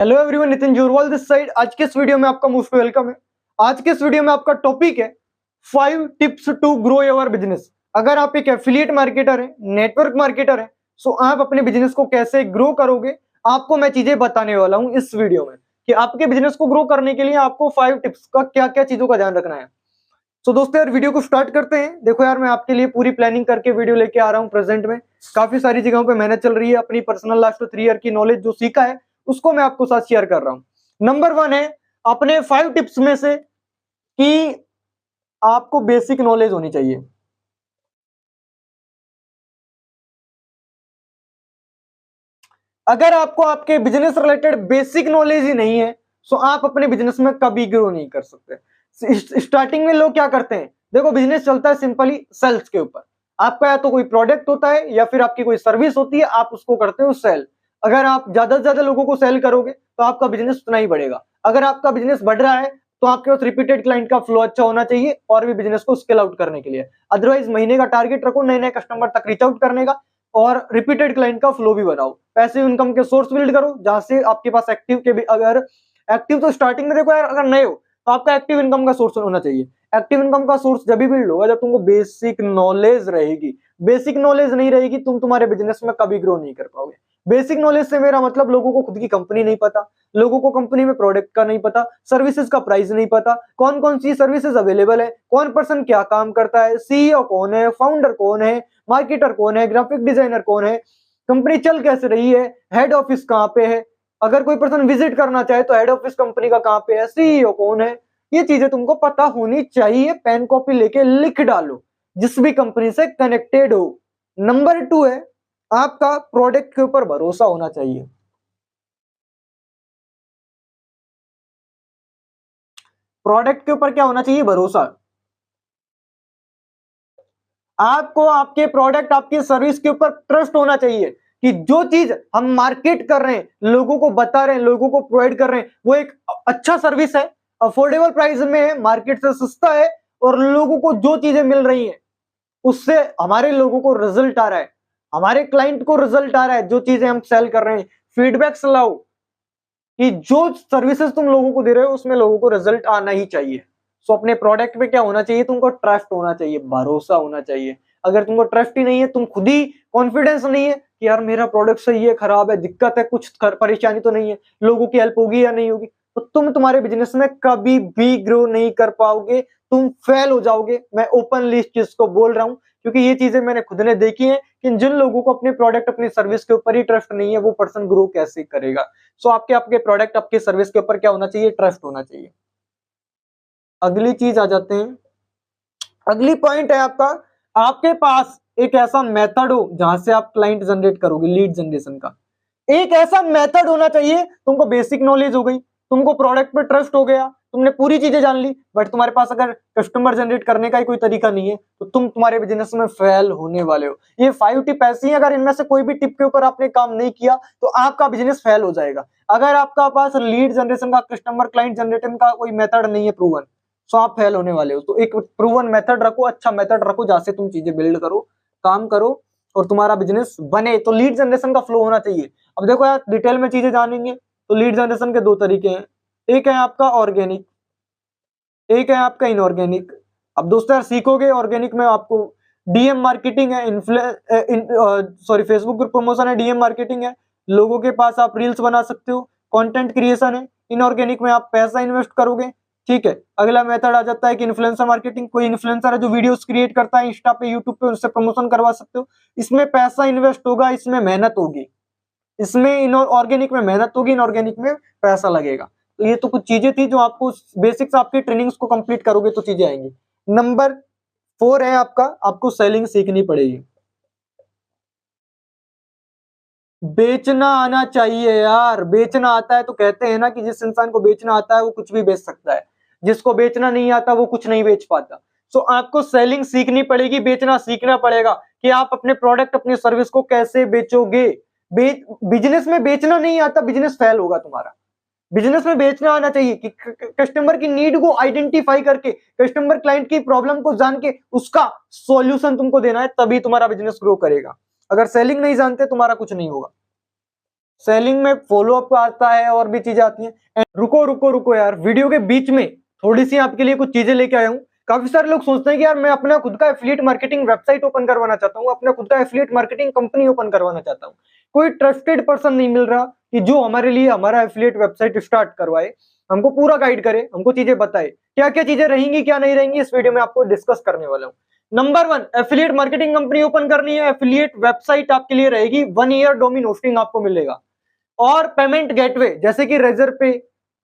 Hello everyone, Nitin Jurwal this side. आज के इस वीडियो में आपका मोस्ट वेलकम है। आज के इस वीडियो में आपका टॉपिक है 5 tips to grow your business. अगर आप एक एफिलिएट मार्केटर है, नेटवर्क मार्केटर है, सो आप अपने बिजनेस को कैसे ग्रो करोगे, आपको मैं चीजें बताने वाला हूं इस वीडियो में कि आपके बिजनेस को ग्रो करने के लिए आपको 5 टिप्स का क्या क्या चीजों का ध्यान रखना है। सो दोस्तों यार, वीडियो को स्टार्ट करते हैं। देखो यार, मैं आपके लिए पूरी प्लानिंग करके वीडियो लेके आ रहा हूँ। प्रेजेंट में काफी सारी जगहों पे मेहनत चल रही है। अपनी पर्सनल लास्ट 3 ईयर की नॉलेज जो सीखा है उसको मैं आपको साथ शेयर कर रहा हूँ। नंबर 1 है अपने 5 टिप्स में से कि आपको बेसिक नॉलेज होनी चाहिए। अगर आपको आपके बिजनेस रिलेटेड बेसिक नॉलेज ही नहीं है तो आप अपने बिजनेस में कभी ग्रो नहीं कर सकते। स्टार्टिंग में लोग क्या करते हैं, देखो बिजनेस चलता है सिंपली सेल्स के ऊपर। आपका या तो कोई प्रोडक्ट होता है या फिर आपकी कोई सर्विस होती है, आप उसको करते हो सेल। अगर आप ज्यादा से ज्यादा लोगों को सेल करोगे तो आपका बिजनेस उतना ही बढ़ेगा। अगर आपका बिजनेस बढ़ रहा है तो आपके पास रिपीटेड क्लाइंट का फ्लो अच्छा होना चाहिए और भी बिजनेस को स्केल आउट करने के लिए। अदरवाइज महीने का टारगेट रखो, नए नए कस्टमर तक रीच आउट करने का और रिपीटेड क्लाइंट का फ्लो भी बनाओ। पैसिव इनकम के सोर्स बिल्ड करो जहां से आपके पास एक्टिव के भी, अगर एक्टिव तो स्टार्टिंग में देखो यार, अगर नए हो तो आपका एक्टिव इनकम का सोर्स होना चाहिए। एक्टिव इनकम का सोर्स जब भी बिल्ड होगा जब तुमको बेसिक नॉलेज रहेगी। बेसिक नॉलेज नहीं रहेगी, तुम्हारे बिजनेस में कभी ग्रो नहीं कर पाओगे। बेसिक नॉलेज से मेरा मतलब लोगों को खुद की कंपनी नहीं पता, लोगों को कंपनी में प्रोडक्ट का नहीं पता, सर्विसेज का प्राइस नहीं पता, कौन कौन सी सर्विसेज अवेलेबल है, कौन पर्सन क्या काम करता है, सीईओ कौन है, फाउंडर कौन है, मार्केटर कौन है, ग्राफिक डिजाइनर कौन है, कंपनी चल कैसे रही है, हेड ऑफिस कहाँ पे है, अगर कोई पर्सन विजिट करना चाहे तो हेड ऑफिस कंपनी का कहाँ पे है, सीईओ कौन है। ये चीजें तुमको पता होनी चाहिए। पेन कॉपी लेके लिख डालो जिस भी कंपनी से कनेक्टेड हो। नंबर 2 है आपका प्रोडक्ट के ऊपर भरोसा होना चाहिए। प्रोडक्ट के ऊपर क्या होना चाहिए? भरोसा। आपको आपके प्रोडक्ट, आपकी सर्विस के ऊपर ट्रस्ट होना चाहिए कि जो चीज हम मार्केट कर रहे हैं, लोगों को बता रहे हैं, लोगों को प्रोवाइड कर रहे हैं, वो एक अच्छा सर्विस है, अफोर्डेबल प्राइस में है, मार्केट से सस्ता है और लोगों को जो चीजें मिल रही हैं उससे हमारे लोगों को रिजल्ट आ रहा है, हमारे क्लाइंट को रिजल्ट आ रहा है। जो चीजें हम सेल कर रहे हैं, फीडबैक्स लाओ कि जो सर्विसेज तुम लोगों को दे रहे हो उसमें लोगों को रिजल्ट आना ही चाहिए। सो अपने प्रोडक्ट पे क्या होना चाहिए? तुमको ट्रस्ट होना चाहिए, भरोसा होना चाहिए। अगर तुमको ट्रस्ट ही नहीं है, तुम खुद ही कॉन्फिडेंस नहीं है कि यार मेरा प्रोडक्ट सही है, खराब है, दिक्कत है, कुछ परेशानी तो नहीं है, लोगों की हेल्प होगी या नहीं होगी, तो तुम तुम्हारे बिजनेस में कभी भी ग्रो नहीं कर पाओगे, तुम फेल हो जाओगे। मैं ओपनली इस चीज को बोल रहा हूं क्योंकि ये चीजें मैंने खुद ने देखी है कि जिन लोगों को अपने प्रोडक्ट, अपनी सर्विस के ऊपर ही ट्रस्ट नहीं है, वो पर्सन ग्रो कैसे करेगा। सो आपके आपके प्रोडक्ट, आपके सर्विस के ऊपर क्या होना चाहिए? ट्रस्ट होना चाहिए। अगली चीज आ जाते हैं, अगली पॉइंट है आपका, आपके पास एक ऐसा मेथड हो जहां से आप क्लाइंट जनरेट करोगे, लीड जनरेशन का एक ऐसा मेथड होना चाहिए। तुमको बेसिक नॉलेज हो गई, तुमको प्रोडक्ट पे ट्रस्ट हो गया, तुमने पूरी चीजें जान ली, बट तुम्हारे पास अगर कस्टमर जनरेट करने का ही कोई तरीका नहीं है तो तुम तुम्हारे बिजनेस में फेल होने वाले हो। ये 5 टिप ऐसी हैं, अगर इनमें से कोई भी टिप के ऊपर आपने काम नहीं किया तो आपका बिजनेस फेल हो जाएगा। अगर आपका पास लीड जनरेशन का, कस्टमर क्लाइंट जनरेशन का कोई मेथड नहीं है प्रूवन, तो आप फेल होने वाले हो। तो एक प्रूवन मेथड रखो, अच्छा मेथड रखो जहां से तुम चीजें बिल्ड करो, काम करो और तुम्हारा बिजनेस बने। तो लीड जनरेशन का फ्लो होना चाहिए। अब देखो यार, डिटेल में चीजें जानेंगे तो लीड जनरेशन के 2 तरीके हैं, एक है आपका ऑर्गेनिक, एक है आपका इनऑर्गेनिक। अब दोस्तों यार सीखोगे ऑर्गेनिक में, आपको डीएम मार्केटिंग है, फेसबुक ग्रुप प्रमोशन है, डीएम मार्केटिंग है, लोगों के पास आप रील्स बना सकते हो, कंटेंट क्रिएशन है। इनऑर्गेनिक में आप पैसा इन्वेस्ट करोगे, ठीक है। अगला मेथड आ जाता है कि इन्फ्लुएंसर मार्केटिंग। कोई इन्फ्लुएंसर है जो वीडियोस क्रिएट करता है इंस्टा पे, यूट्यूब पे, उससे प्रमोशन करवा सकते हो। इसमें पैसा इन्वेस्ट होगा, इसमें मेहनत होगी, इसमें इनऑर्गेनिक में मेहनत होगी, इनऑर्गेनिक में पैसा लगेगा। तो ये तो कुछ चीजें थी जो आपको बेसिक्स, आपकी ट्रेनिंग्स को कंप्लीट करोगे तो चीजें आएंगी। नंबर 4 है आपका, आपको सेलिंग सीखनी पड़ेगी। बेचना आना चाहिए यार। बेचना आता है तो कहते हैं ना कि जिस इंसान को बेचना आता है वो कुछ भी बेच सकता है, जिसको बेचना नहीं आता वो कुछ नहीं बेच पाता। सो आपको सेलिंग सीखनी पड़ेगी, बेचना सीखना पड़ेगा कि आप अपने प्रोडक्ट, अपनी सर्विस को कैसे बेचोगे। बिजनेस में बेचना नहीं आता, बिजनेस फेल होगा तुम्हारा। बिजनेस में बेचना आना चाहिए कि कस्टमर की नीड को आइडेंटिफाई करके, कस्टमर क्लाइंट की प्रॉब्लम को जान के उसका सॉल्यूशन तुमको देना है, तभी तुम्हारा बिजनेस ग्रो करेगा। अगर सेलिंग नहीं जानते तुम्हारा कुछ नहीं होगा। सेलिंग में फॉलो अप आता है और भी चीजें आती हैं। रुको रुको रुको यार, वीडियो के बीच में थोड़ी सी आपके लिए कुछ चीजें लेके आया हूँ। काफी सारे लोग सोचते हैं कि यार मैं अपना खुद का एफिलिएट मार्केटिंग वेबसाइट ओपन करवाना चाहता हूँ, अपना खुद का एफिलिएट मार्केटिंग कंपनी ओपन करवाना चाहता हूँ। कोई ट्रस्टेड पर्सन नहीं मिल रहा कि जो हमारे लिए हमारा एफिलिएट वेबसाइट स्टार्ट करवाए, हमको पूरा गाइड करे, हमको चीजें बताए, क्या क्या चीजें रहेंगी क्या नहीं रहेंगी, इस वीडियो में आपको डिस्कस करने वाला हूँ। Number 1, affiliate marketing company open करनी है। एफिलिएट वेबसाइट आपके लिए रहेगी, 1 ईयर डोमेन होस्टिंग आपको मिलेगा और पेमेंट गेटवे जैसे कि रेजर पे,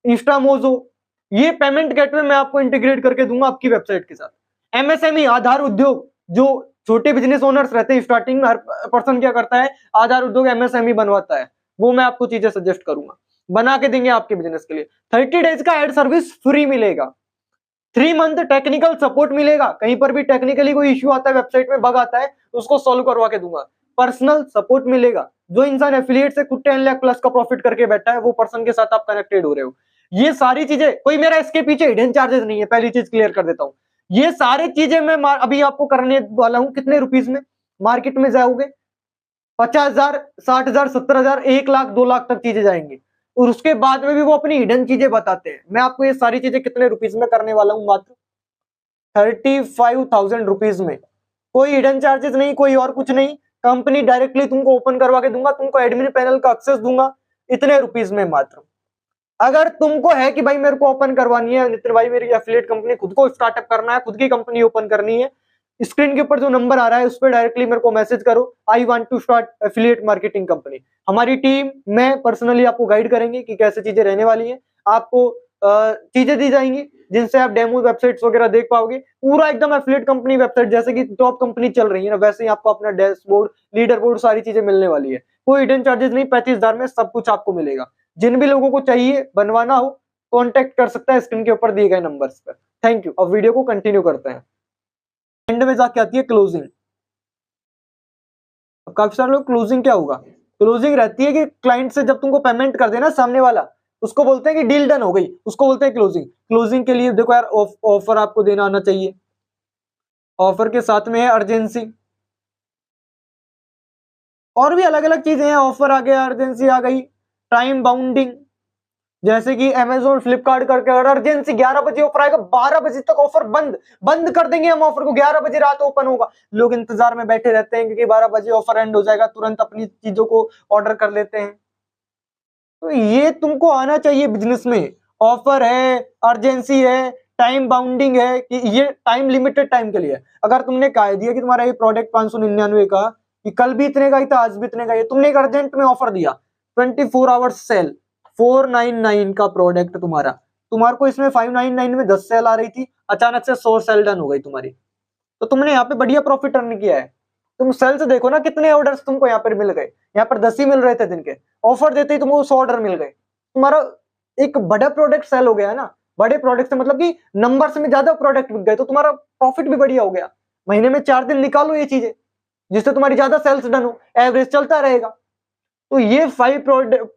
इंस्टामोजो, ये पेमेंट गेटवे मैं आपको इंटीग्रेट करके दूंगा आपकी वेबसाइट के साथ। एमएसएमई, आधार उद्योग, जो छोटे बिजनेस ओनर्स रहते हैं स्टार्टिंग में, हर पर्सन क्या करता है, आधार उद्योग एमएसएमई बनवाता है, वो मैं आपको चीजें सजेस्ट करूंगा, बना के देंगे आपके बिजनेस के लिए। 30 डेज का एड सर्विस फ्री मिलेगा, 3 मंथ टेक्निकल सपोर्ट मिलेगा, कहीं पर भी टेक्निकली कोई इश्यू आता है, वेबसाइट में बग आता है, उसको सॉल्व करवा के दूंगा। पर्सनल सपोर्ट मिलेगा, जो इंसान एफिलिएट से खुद 10 लाख प्लस का प्रॉफिट करके बैठा है, वो पर्सन के साथ आप कनेक्टेड हो रहे हो। ये सारी चीजें, कोई मेरा इसके पीछे हिडन चार्जेस नहीं है, पहली चीज क्लियर कर देता हूं। ये सारी चीजें मैं अभी आपको करने वाला हूं। कितने रुपीस में मार्केट में जाओगे? 50,000, 60,000, 70,000, 1 लाख, 2 लाख तक चीजें जाएंगी, और उसके बाद में भी वो अपनी हिडन चीजें बताते हैं। मैं आपको ये सारी चीजें कितने रुपीस में करने वाला हूं? मात्र 35,000 रुपीज में। कोई हिडन चार्जेस नहीं, कोई और कुछ नहीं, कंपनी डायरेक्टली तुमको ओपन करवा के दूंगा, तुमको एडमिन पैनल का एक्सेस दूंगा, इतने रुपीस में मात्र। अगर तुमको है कि भाई मेरे को ओपन करवानी है नितिन भाई, मेरी एफिलिएट कंपनी खुद को स्टार्टअप करना है, खुद की कंपनी ओपन करनी है, स्क्रीन के ऊपर जो नंबर आ रहा है उस पर डायरेक्टली मेरे को मैसेज करो, I want to start affiliate marketing company. हमारी टीम, मैं पर्सनली आपको गाइड करेंगे कि कैसे चीजें रहने वाली है। आपको चीजें दी जाएंगी जिनसे आप डेमो वेबसाइट्स वगैरह देख पाओगे, पूरा एकदम एफिलिएट कंपनी वेबसाइट जैसे कि टॉप कंपनी चल रही है ना, वैसे ही आपको अपना डैशबोर्ड, लीडर बोर्ड, सारी चीजें मिलने वाली है। कोई हिडन चार्जेस नहीं, 35,000 में सब कुछ आपको मिलेगा। जिन भी लोगों को चाहिए बनवाना हो, कॉन्टेक्ट कर सकता है स्क्रीन के ऊपर दिए गए नंबर्स पर। Thank you. अब वीडियो को कंटिन्यू करते हैं। एंड में जाके आती है क्लोजिंग। अब काफी सारे लोग, क्लोजिंग क्या होगा? क्लोजिंग रहती है कि क्लाइंट से जब तुमको पेमेंट कर देना सामने वाला, उसको बोलते हैं कि डील डन हो गई, उसको बोलते हैं क्लोजिंग। क्लोजिंग के लिए देखो यार, ऑफर आपको देना आना चाहिए, ऑफर के साथ में है अर्जेंसी, और भी अलग अलग चीजें हैं। ऑफर आ गया, अर्जेंसी आ गई, टाइम बाउंडिंग, जैसे कि अमेजोन, फ्लिपकार्ट करके अगर अर्जेंसी 11 बजे ऑफर आएगा, 12 बजे तक ऑफर बंद कर देंगे हम ऑफर को, 11 बजे रात ओपन होगा। लोग इंतजार में बैठे रहते हैं क्योंकि 12 बजे ऑफर एंड हो जाएगा, तुरंत अपनी चीजों को ऑर्डर कर लेते हैं। तो ये तुमको आना चाहिए बिजनेस में। ऑफर है, अर्जेंसी है, टाइम बाउंडिंग है, कि ये टाइम लिमिटेड टाइम के लिए। अगर तुमने कह दिया कि तुम्हारा ये प्रोडक्ट 599 का, कि कल भी इतने का ही था, आज भी इतने का ही, तुमने एक अर्जेंट में ऑफर दिया, 24 आवर्स सेल, 499 का प्रोडक्ट तुम्हारा, तुम्हारे को इसमें 599 में 10 सेल आ रही थी, अचानक से 100 सेल डन हो गई तुम्हारी, तो तुमने यहाँ पे बढ़िया प्रॉफिट अर्न किया है। तुम सेल्स देखो ना, कितने ऑर्डर्स तुमको यहाँ पर मिल गए, यहाँ पर 10 ही मिल रहे थे दिन के, ऑफर देते ही तुमको 100 ऑर्डर मिल गए, तुम्हारा एक बड़ा प्रोडक्ट सेल हो गया है ना। बड़े प्रोडक्ट से मतलब कि नंबर्स में ज्यादा प्रोडक्ट बिक गए, तो तुम्हारा प्रॉफिट भी बढ़िया हो गया। महीने में 4 दिन निकालो ये चीजें जिससे तुम्हारी ज्यादा सेल्स डन हो, एवरेज चलता रहेगा। तो ये 5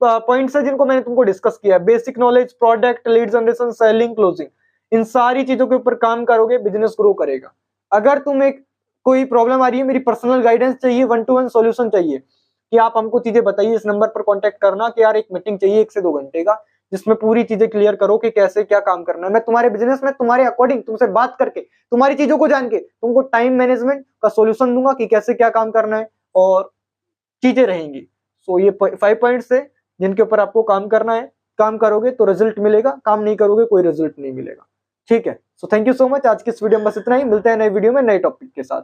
पॉइंट्स है जिनको मैंने तुमको डिस्कस किया है। Basic knowledge, product, lead generation, selling, closing, इन सारी चीजों के ऊपर काम करोगे, बिजनेस ग्रो करेगा। अगर तुम्हें कोई प्रॉब्लम आ रही है, मेरी पर्सनल गाइडेंस चाहिए, 1-to-1 सॉल्यूशन चाहिए, कि आप हमको चीजें बताइए, इस नंबर पर कांटेक्ट करना कि यार एक मीटिंग चाहिए 1 से 2 घंटे का, जिसमें पूरी चीजें क्लियर करो कि कैसे क्या काम करना है। मैं तुम्हारे बिजनेस में तुम्हारे अकॉर्डिंग तुमसे बात करके, तुम्हारी चीजों को जान के तुमको टाइम मैनेजमेंट का सॉल्यूशन दूंगा कि कैसे क्या काम करना है और चीजें रहेंगी। सो ये 5 पॉइंट्स है जिनके ऊपर आपको काम करना है। काम करोगे तो रिजल्ट मिलेगा, काम नहीं करोगे कोई रिजल्ट नहीं मिलेगा। ठीक है, so thank you so much. आज की इस वीडियो में बस इतना ही, मिलते हैं नए वीडियो में नए टॉपिक के साथ।